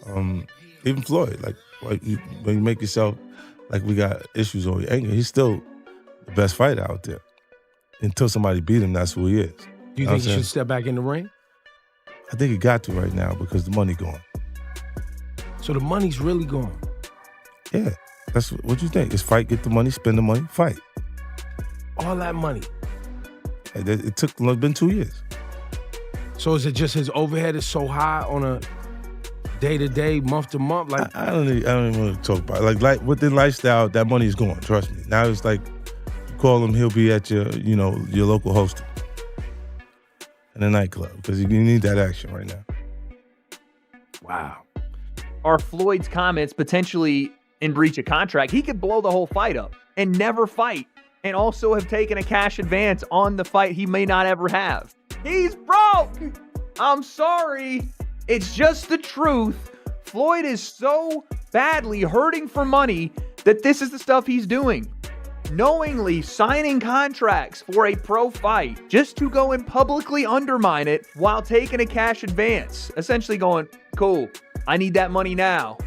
Even Floyd, like when you make yourself like we got issues on your anger, he's still the best fighter out there. Until somebody beat him, that's who he is. Do you think he should step back in the ring? I think he got to right now because the money gone. So the money's really gone? Yeah. That's what you think. It's fight, get the money, spend the money, fight. All that money? It took been 2 years. So is it just his overhead is so high on a day-to-day, month-to-month? Like I don't even want to talk about it. Like with the lifestyle, that money is gone, trust me. Now it's like, you call him, he'll be at your local hostel in a nightclub because you need that action right now. Wow. Are Floyd's comments potentially in breach of contract? He could blow the whole fight up and never fight and also have taken a cash advance on the fight he may not ever have. He's broke. I'm sorry. It's just the truth. Floyd is so badly hurting for money that this is the stuff he's doing. Knowingly signing contracts for a pro fight just to go and publicly undermine it while taking a cash advance. Essentially going, cool, I need that money now.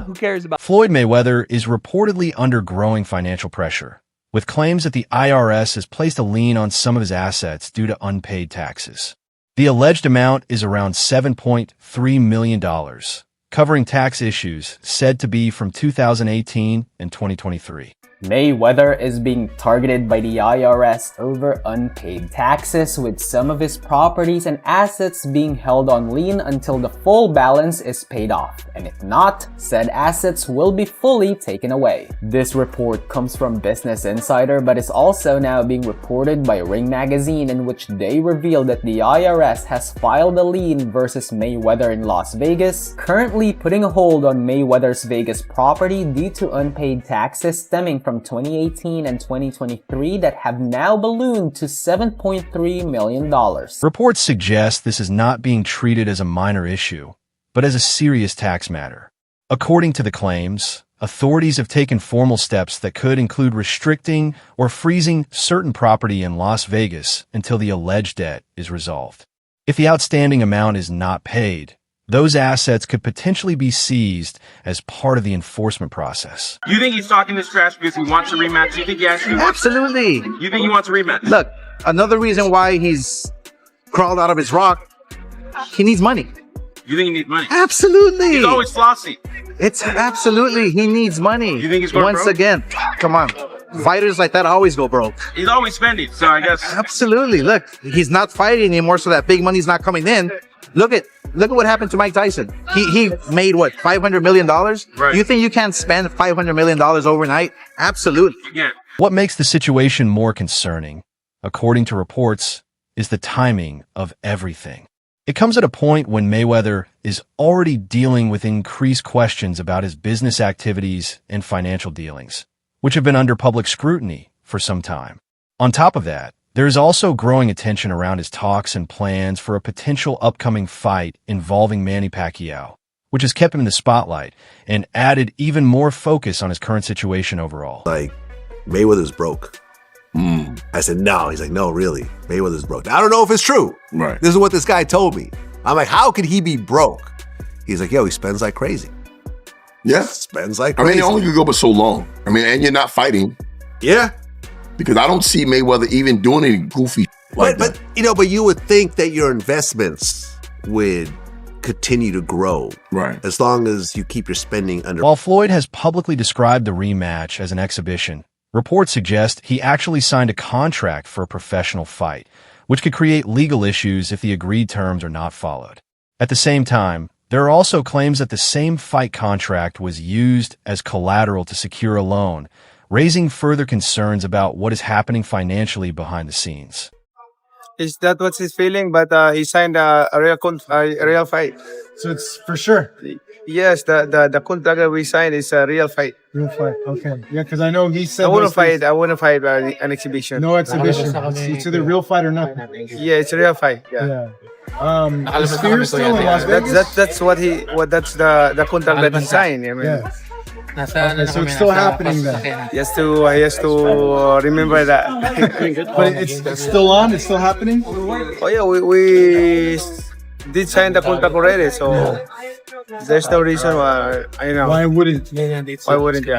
Who cares about... Floyd Mayweather is reportedly under growing financial pressure, with claims that the IRS has placed a lien on some of his assets due to unpaid taxes. The alleged amount is around $7.3 million, covering tax issues said to be from 2018 and 2023. Mayweather is being targeted by the IRS over unpaid taxes, with some of his properties and assets being held on lien until the full balance is paid off, and if not, said assets will be fully taken away. This report comes from Business Insider but is also now being reported by Ring Magazine, in which they reveal that the IRS has filed a lien versus Mayweather in Las Vegas, currently putting a hold on Mayweather's Vegas property due to unpaid taxes stemming from 2018 and 2023 that have now ballooned to $7.3 million. Reports suggest this is not being treated as a minor issue, but as a serious tax matter. According to the claims, authorities have taken formal steps that could include restricting or freezing certain property in Las Vegas until the alleged debt is resolved. If the outstanding amount is not paid, those assets could potentially be seized as part of the enforcement process. You think he's talking this trash because he wants a rematch? You think he actually wants Absolutely. You think he wants a rematch? Look, another reason why he's crawled out of his rock, he needs money. You think he needs money? Absolutely. He's always flossy. It's absolutely, he needs money. You think he's going Once broke? again, come on. Fighters like that always go broke. He's always spending, so I guess. Absolutely. Look, he's not fighting anymore, so that big money's not coming in. Look at what happened to Mike Tyson. He made what, $500 million? Right. You think you can't spend $500 million overnight? Absolutely. Yeah. What makes the situation more concerning, according to reports, is the timing of everything. It comes at a point when Mayweather is already dealing with increased questions about his business activities and financial dealings, which have been under public scrutiny for some time. On top of that, there is also growing attention around his talks and plans for a potential upcoming fight involving Manny Pacquiao, which has kept him in the spotlight and added even more focus on his current situation overall. Like, Mayweather's broke. I said, no. He's like, no, really. Mayweather's broke. Now, I don't know if it's true. Right. This is what this guy told me. I'm like, how could he be broke? He's like, yo, he spends like crazy. Yeah. Spends like I crazy. mean, it only could go but so long. I mean, and you're not fighting. Yeah. Because I don't see Mayweather even doing any goofy like that. But you would think that your investments would continue to grow. Right. As long as you keep your spending under. While Floyd has publicly described the rematch as an exhibition, reports suggest he actually signed a contract for a professional fight, which could create legal issues if the agreed terms are not followed. At the same time, there are also claims that the same fight contract was used as collateral to secure a loan, raising further concerns about what is happening financially behind the scenes. Is that what he's feeling? But he signed a real fight. So it's for sure. Yes, the contract that we signed is a real fight. Real fight. Okay. Yeah, because I know he said I wouldn't fight an exhibition. No exhibition. It's either real fight or nothing. Yeah, it's a real fight. Yeah. Is Fear still in Las Vegas? That's the contract that he signed. I mean, Yeah. Okay, so it's still happening then. he has to remember that. But it's still on? It's still happening? Oh yeah, we did sign the contract already, so there's no reason why, Why wouldn't? why wouldn't,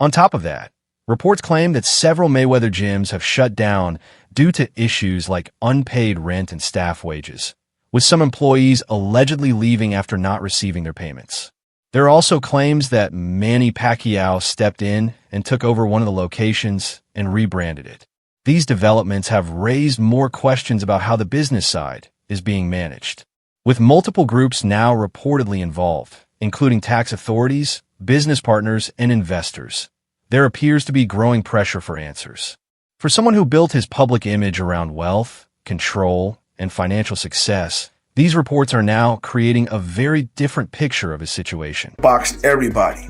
On top of that, reports claim that several Mayweather gyms have shut down due to issues like unpaid rent and staff wages, with some employees allegedly leaving after not receiving their payments. There are also claims that Manny Pacquiao stepped in and took over one of the locations and rebranded it. These developments have raised more questions about how the business side is being managed. With multiple groups now reportedly involved, including tax authorities, business partners, and investors, there appears to be growing pressure for answers. For someone who built his public image around wealth, control, and financial success, these reports are now creating a very different picture of his situation. Boxed everybody.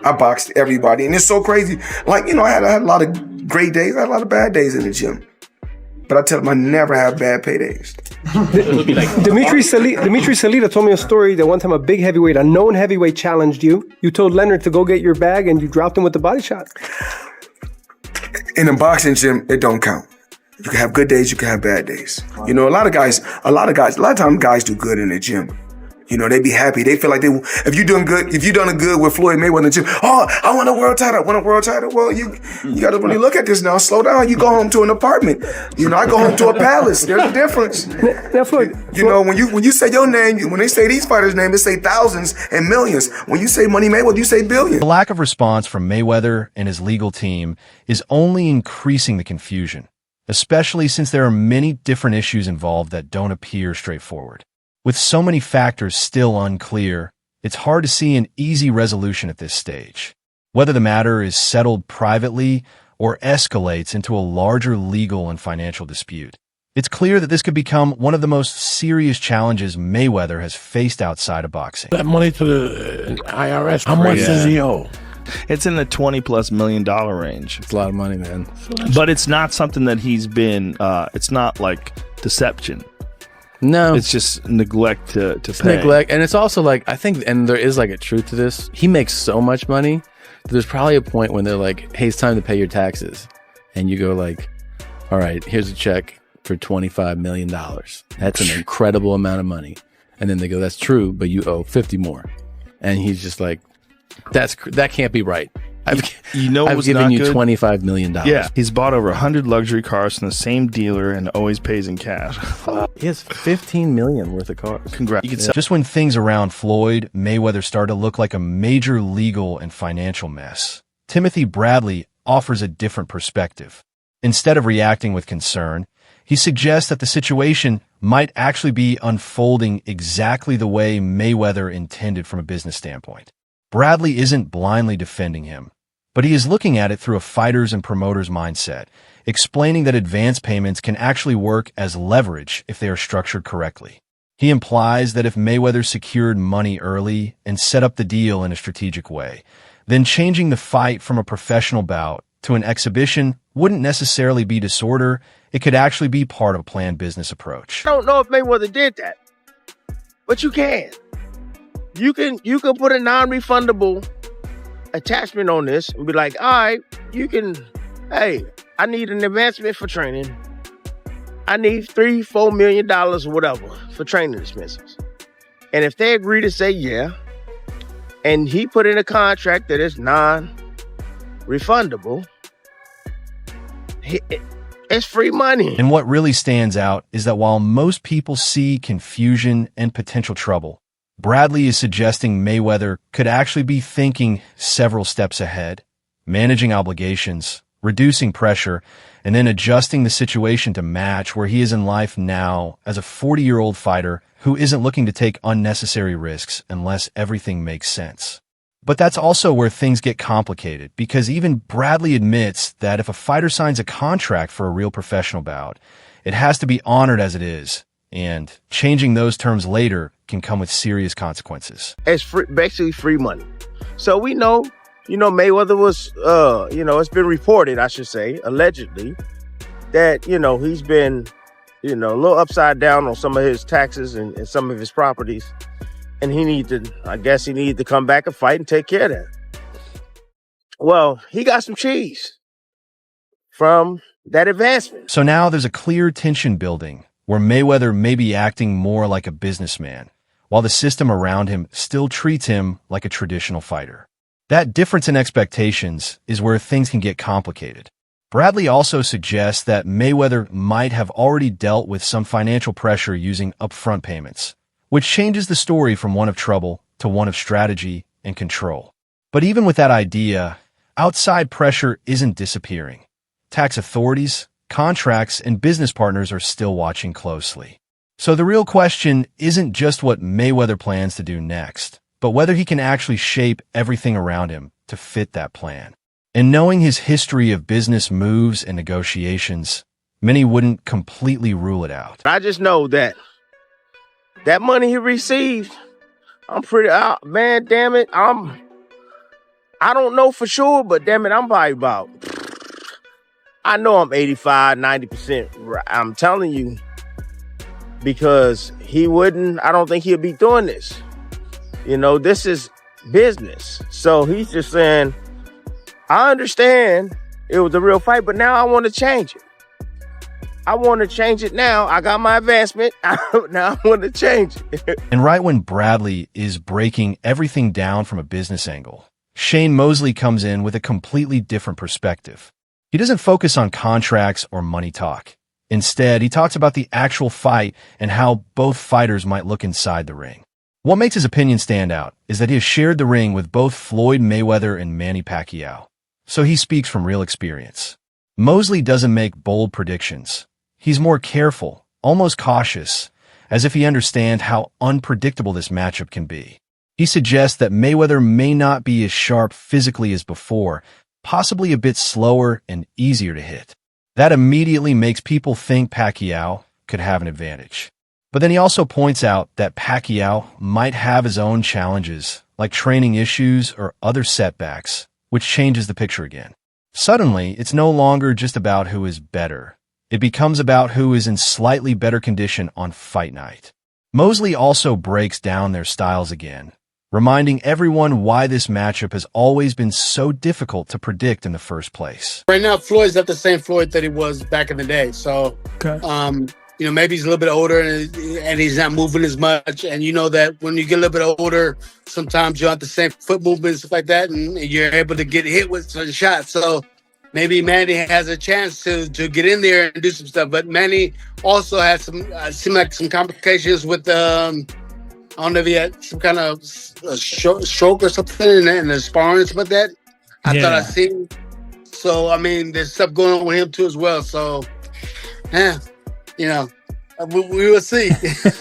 I boxed everybody. And it's so crazy. Like, I had a lot of great days. I had a lot of bad days in the gym. But I tell them I never have bad paydays. Dimitri Salita told me a story that one time a big heavyweight, a known heavyweight, challenged you. You told Leonard to go get your bag and you dropped him with the body shot. In a boxing gym, it don't count. You can have good days, you can have bad days. A lot of times guys do good in the gym. They be happy. They feel like if you've done good with Floyd Mayweather in the gym, I want a world title, Well, you got to really look at this now. Slow down. You go home to an apartment. I go home to a palace. There's a difference. Now, Floyd, when you say your name, when they say these fighters' names, they say thousands and millions. When you say Money Mayweather, you say billions. The lack of response from Mayweather and his legal team is only increasing the confusion, especially since there are many different issues involved that don't appear straightforward. With so many factors still unclear, it's hard to see an easy resolution at this stage. Whether the matter is settled privately or escalates into a larger legal and financial dispute, it's clear that this could become one of the most serious challenges Mayweather has faced outside of boxing. That money to the IRS, how much does he owe? It's in the $20+ million range. It's a lot of money, man. But it's not something that he's been, it's not like deception. No. It's just neglect to it's pay. Neglect. And it's also like, I think, and there is like a truth to this. He makes so much money. There's probably a point when they're like, hey, it's time to pay your taxes. And you go like, all right, here's a check for $25 million. That's an incredible amount of money. And then they go, that's true, but you owe 50 more. And he's just like, that can't be right. I've given you $25 million. Yeah, he's bought over 100 luxury cars from the same dealer and always pays in cash. He has $15 million worth of cars. Congrats. Just when things around Floyd Mayweather started to look like a major legal and financial mess, Timothy Bradley offers a different perspective. Instead of reacting with concern, he suggests that the situation might actually be unfolding exactly the way Mayweather intended from a business standpoint. Bradley isn't blindly defending him, but he is looking at it through a fighter's and promoter's mindset, explaining that advance payments can actually work as leverage if they are structured correctly. He implies that if Mayweather secured money early and set up the deal in a strategic way, then changing the fight from a professional bout to an exhibition wouldn't necessarily be disorder. It could actually be part of a planned business approach. I don't know if Mayweather did that, but you can. You can put a non-refundable attachment on this and be like, all right, hey, I need an advancement for training. I need $3-4 million or whatever for training expenses. And if they agree to say yeah, and he put in a contract that is non-refundable, it's free money. And what really stands out is that while most people see confusion and potential trouble, Bradley is suggesting Mayweather could actually be thinking several steps ahead, managing obligations, reducing pressure, and then adjusting the situation to match where he is in life now as a 40-year-old fighter who isn't looking to take unnecessary risks unless everything makes sense. But that's also where things get complicated, because even Bradley admits that if a fighter signs a contract for a real professional bout, it has to be honored as it is, and changing those terms later can come with serious consequences. It's basically free money. So we know, Mayweather was, it's been reported, I should say, allegedly, that, he's been, a little upside down on some of his taxes and some of his properties. And he needed to come back and fight and take care of that. Well, he got some cheese from that advancement. So now there's a clear tension building where Mayweather may be acting more like a businessman, while the system around him still treats him like a traditional fighter. That difference in expectations is where things can get complicated. Bradley also suggests that Mayweather might have already dealt with some financial pressure using upfront payments, which changes the story from one of trouble to one of strategy and control. But even with that idea, outside pressure isn't disappearing. Tax authorities, contracts, and business partners are still watching closely. So the real question isn't just what Mayweather plans to do next, but whether he can actually shape everything around him to fit that plan. And knowing his history of business moves and negotiations, many wouldn't completely rule it out. I just know that money he received, I'm pretty out, man. Damn it, I don't know for sure, but damn it, I'm probably about. I know I'm 85, 90%. I'm telling you, because he wouldn't. I don't think he'll be doing this. You know, this is business. So he's just saying, I understand it was a real fight, but now I want to change it. I want to change it now. I got my advancement. Now I want to change it. And right when Bradley is breaking everything down from a business angle, Shane Mosley comes in with a completely different perspective. He doesn't focus on contracts or money talk. Instead, he talks about the actual fight and how both fighters might look inside the ring. What makes his opinion stand out is that he has shared the ring with both Floyd Mayweather and Manny Pacquiao, so he speaks from real experience. Mosley doesn't make bold predictions. He's more careful, almost cautious, as if he understands how unpredictable this matchup can be. He suggests that Mayweather may not be as sharp physically as before, possibly a bit slower and easier to hit. That immediately makes people think Pacquiao could have an advantage. But then he also points out that Pacquiao might have his own challenges, like training issues or other setbacks, which changes the picture again. Suddenly, it's no longer just about who is better. It becomes about who is in slightly better condition on fight night. Mosley also breaks down their styles again, reminding everyone why this matchup has always been so difficult to predict in the first place. Right now, Floyd's not the same Floyd that he was back in the day. So, you know, maybe he's a little bit older and he's not moving as much. And you know that when you get a little bit older, sometimes you don't have the same foot movements, stuff like that, and you're able to get hit with certain shots. So maybe Manny has a chance to get in there and do some stuff. But Manny also has some, seem like some complications with I don't know if he had some kind of stroke or something in the sparring, something like that. I thought I seen. So, I mean, there's stuff going on with him too as well. So, yeah, you know, we will see.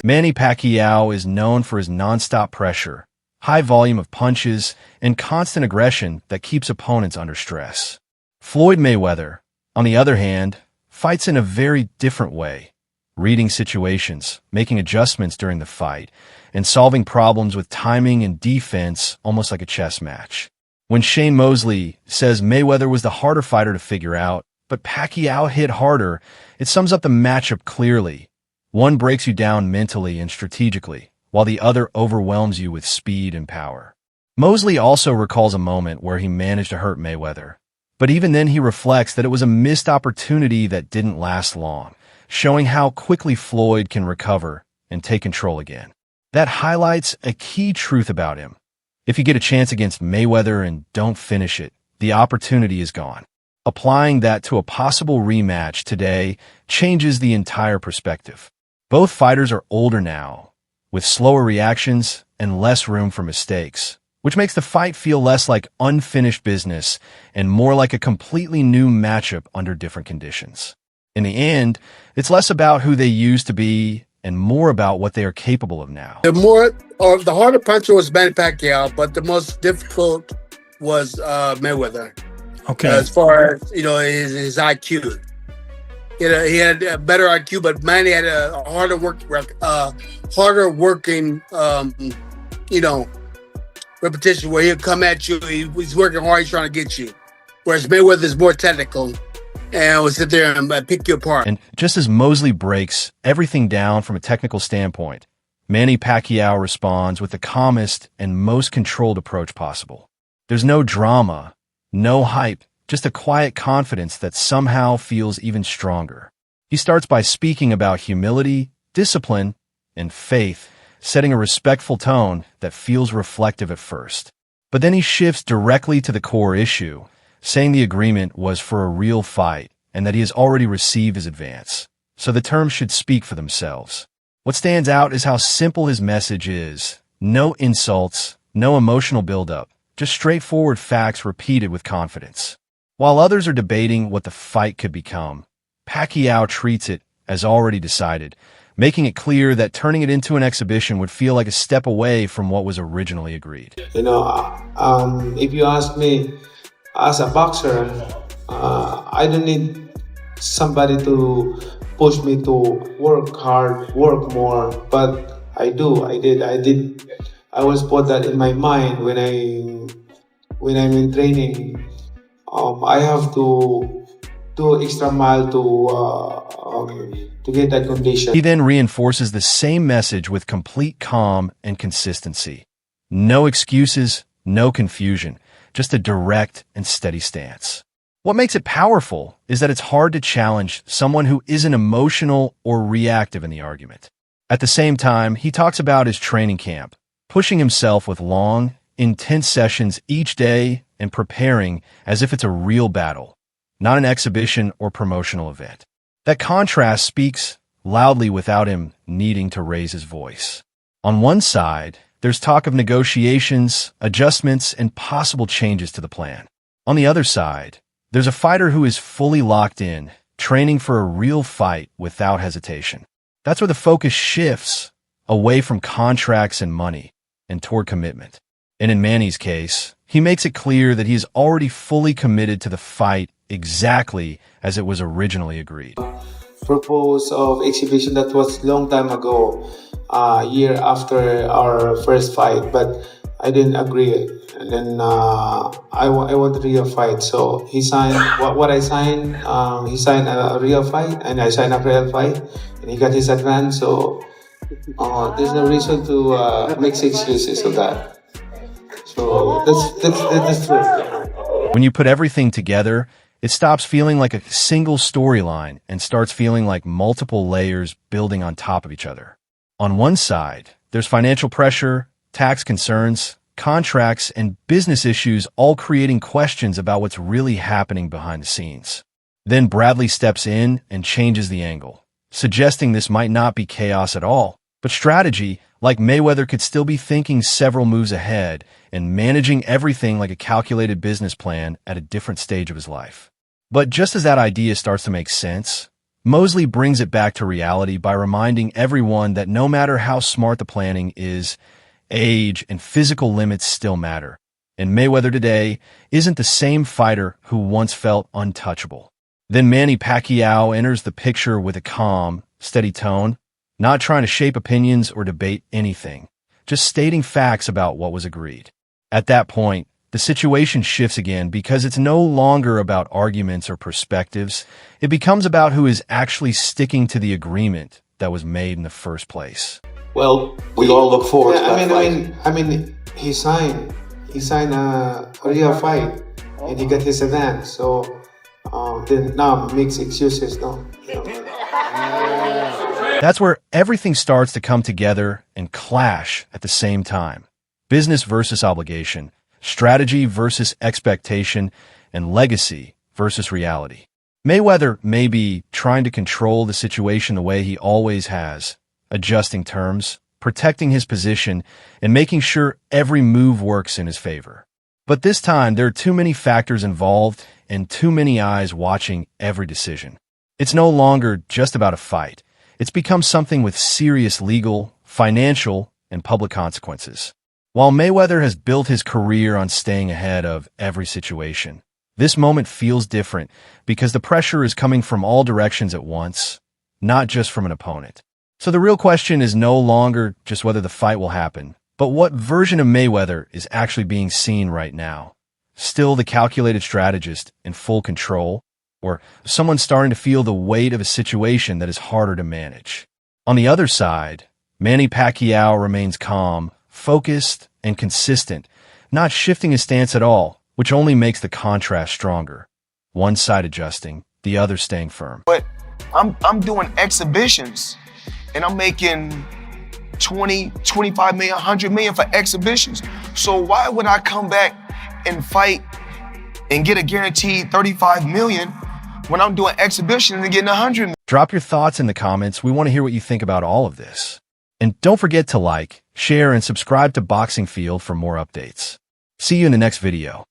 Manny Pacquiao is known for his nonstop pressure, high volume of punches, and constant aggression that keeps opponents under stress. Floyd Mayweather, on the other hand, fights in a very different way, reading situations, making adjustments during the fight, and solving problems with timing and defense almost like a chess match. When Shane Mosley says Mayweather was the harder fighter to figure out, but Pacquiao hit harder, it sums up the matchup clearly. One breaks you down mentally and strategically, while the other overwhelms you with speed and power. Mosley also recalls a moment where he managed to hurt Mayweather, but even then he reflects that it was a missed opportunity that didn't last long, showing how quickly Floyd can recover and take control again. That highlights a key truth about him. If you get a chance against Mayweather and don't finish it, the opportunity is gone. Applying that to a possible rematch today changes the entire perspective. Both fighters are older now, with slower reactions and less room for mistakes, which makes the fight feel less like unfinished business and more like a completely new matchup under different conditions. In the end, it's less about who they used to be and more about what they are capable of now. The harder puncher was Manny Pacquiao, but the most difficult was Mayweather. Okay. As far as, you know, his IQ. He had a better IQ, but Manny had a harder working, you know, repetition where he'll come at you. He's working hard, he's trying to get you. Whereas Mayweather is more technical and will sit there and pick you apart. And just as Mosley breaks everything down from a technical standpoint, Manny Pacquiao responds with the calmest and most controlled approach possible. There's no drama, no hype, just a quiet confidence that somehow feels even stronger. He starts by speaking about humility, discipline, and faith, setting a respectful tone that feels reflective at first. But then he shifts directly to the core issue, saying the agreement was for a real fight and that he has already received his advance, so the terms should speak for themselves. What stands out is how simple his message is. No insults, no emotional buildup, just straightforward facts repeated with confidence. While others are debating what the fight could become, Pacquiao treats it as already decided, making it clear that turning it into an exhibition would feel like a step away from what was originally agreed. If you ask me, as a boxer, I don't need somebody to push me to work hard, work more, but I did. I always put that in my mind when I'm in training. I have to do extra mile to get that condition. He then reinforces the same message with complete calm and consistency. No excuses, no confusion, just a direct and steady stance. What makes it powerful is that it's hard to challenge someone who isn't emotional or reactive in the argument. At the same time, he talks about his training camp, pushing himself with long, intense sessions each day and preparing as if it's a real battle, not an exhibition or promotional event. That contrast speaks loudly without him needing to raise his voice. On one side, there's talk of negotiations, adjustments, and possible changes to the plan. On the other side, there's a fighter who is fully locked in, training for a real fight without hesitation. That's where the focus shifts away from contracts and money and toward commitment. And in Manny's case, he makes it clear that he is already fully committed to the fight exactly as it was originally agreed. Propose of exhibition that was long time ago, year after our first fight, but I didn't agree. And then I want a real fight. So he signed what I signed. He signed a real fight, and I signed a real fight, and he got his advance. So there's no reason to make excuses of that. So that's true. When you put everything together, it stops feeling like a single storyline and starts feeling like multiple layers building on top of each other. On one side, there's financial pressure, tax concerns, contracts, and business issues all creating questions about what's really happening behind the scenes. Then Bradley steps in and changes the angle, suggesting this might not be chaos at all, but strategy, like Mayweather could still be thinking several moves ahead and managing everything like a calculated business plan at a different stage of his life. But just as that idea starts to make sense, Mosley brings it back to reality by reminding everyone that no matter how smart the planning is, age and physical limits still matter. And Mayweather today isn't the same fighter who once felt untouchable. Then Manny Pacquiao enters the picture with a calm, steady tone, not trying to shape opinions or debate anything, just stating facts about what was agreed. At that point, the situation shifts again because it's no longer about arguments or perspectives. It becomes about who is actually sticking to the agreement that was made in the first place. Well, we all look forward to that fight. I mean, he signed a real fight, and he got his advance. So then now makes excuses, no. That's where everything starts to come together and clash at the same time. Business versus obligation, strategy versus expectation, and legacy versus reality. Mayweather may be trying to control the situation the way he always has, adjusting terms, protecting his position, and making sure every move works in his favor. But this time, there are too many factors involved and too many eyes watching every decision. It's no longer just about a fight. It's become something with serious legal, financial, and public consequences. While Mayweather has built his career on staying ahead of every situation, this moment feels different because the pressure is coming from all directions at once, not just from an opponent. So the real question is no longer just whether the fight will happen, but what version of Mayweather is actually being seen right now. Still the calculated strategist in full control, or someone starting to feel the weight of a situation that is harder to manage. On the other side, Manny Pacquiao remains calm, focused, and consistent, not shifting his stance at all, which only makes the contrast stronger. One side adjusting, the other staying firm. But I'm doing exhibitions, and I'm making 20, 25 million, 100 million for exhibitions. So why would I come back and fight and get a guaranteed 35 million when I'm doing exhibitions and getting 100 million? Drop your thoughts in the comments. We want to hear what you think about all of this. And don't forget to like, share, and subscribe to Boxing Field for more updates. See you in the next video.